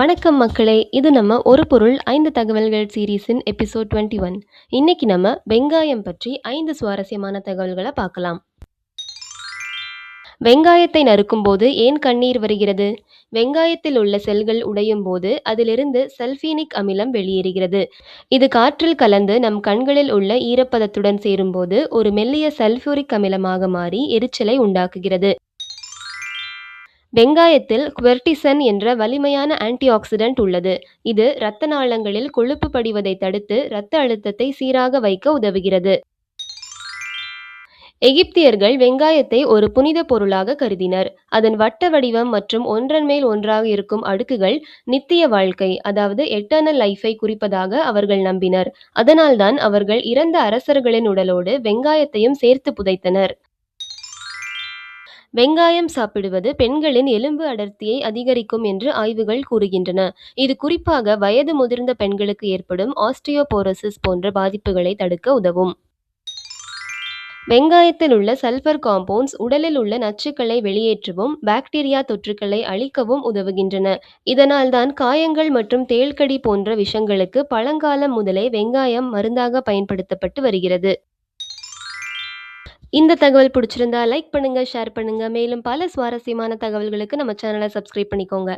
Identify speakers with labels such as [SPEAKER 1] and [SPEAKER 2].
[SPEAKER 1] வணக்கம் மக்களே! இது நம்ம ஒரு பொருள் 5 தகவல்கள் சீரிஸின் எபிசோட் 21. இன்னைக்கு நம்ம வெங்காயம் பற்றி 5 சுவாரஸ்யமான தகவல்கள பார்க்கலாம். வெங்காயத்தை நறுக்கும்போது ஏன் கண்ணீர் வருகிறது? வெங்காயத்தில் உள்ள செல்கள் உடையும் போது அதிலிருந்து சல்பீனிக் அமிலம் வெளியேறுகிறது. இது காற்றில் கலந்து நம் கண்களில் உள்ள ஈரப்பதத்துடன் சேரும்போது ஒரு மெல்லிய சல்பூரிக் அமிலமாக மாறி எரிச்சலை உண்டாக்குகிறது. வெங்காயத்தில் குவெர்டிசன் என்ற வலிமையான ஆன்டிஆக்சிடென்ட் உள்ளது. இது இரத்த நாளங்களில் கொழுப்பு படிவதை தடுத்து இரத்த அழுத்தத்தை சீராக வைக்க உதவுகிறது. எகிப்தியர்கள் வெங்காயத்தை ஒரு புனித பொருளாக கருதினர். அதன் வட்ட வடிவம் மற்றும் ஒன்றன் மேல் ஒன்றாக இருக்கும் அடுக்குகள் நித்திய வாழ்க்கை, அதாவது எட்டர்னல் லைஃபை குறிப்பதாக அவர்கள் நம்பினர். அதனால்தான் அவர்கள் இறந்த அரசர்களின் உடலோடு வெங்காயத்தையும் சேர்த்து புதைத்தனர். வெங்காயம் சாப்பிடுவது பெண்களின் எலும்பு அடர்த்தியை அதிகரிக்கும் என்று ஆய்வுகள் கூறுகின்றன. இது குறிப்பாக வயது முதிர்ந்த பெண்களுக்கு ஏற்படும் ஆஸ்டியோபோரோசிஸ் போன்ற பாதிப்புகளை தடுக்க உதவும். வெங்காயத்தில் உள்ள சல்பர் காம்பவுண்ட்ஸ் உடலில் உள்ள நச்சுக்களை வெளியேற்றவும் பாக்டீரியா தொற்றுக்களை அழிக்கவும் உதவுகின்றன. இதனால்தான் காயங்கள் மற்றும் தேள்கடி போன்ற விஷங்களுக்கு பழங்காலம் முதலே வெங்காயம் மருந்தாக பயன்படுத்தப்பட்டு வருகிறது. இந்த தகவல் பிடிச்சிருந்தா லைக் பண்ணுங்க, ஷேர் பண்ணுங்க. மேலும் பல சுவாரஸ்யமான தகவல்களுக்கு நம்ம சேனலை சப்ஸ்கிரைப் பண்ணிக்கோங்க.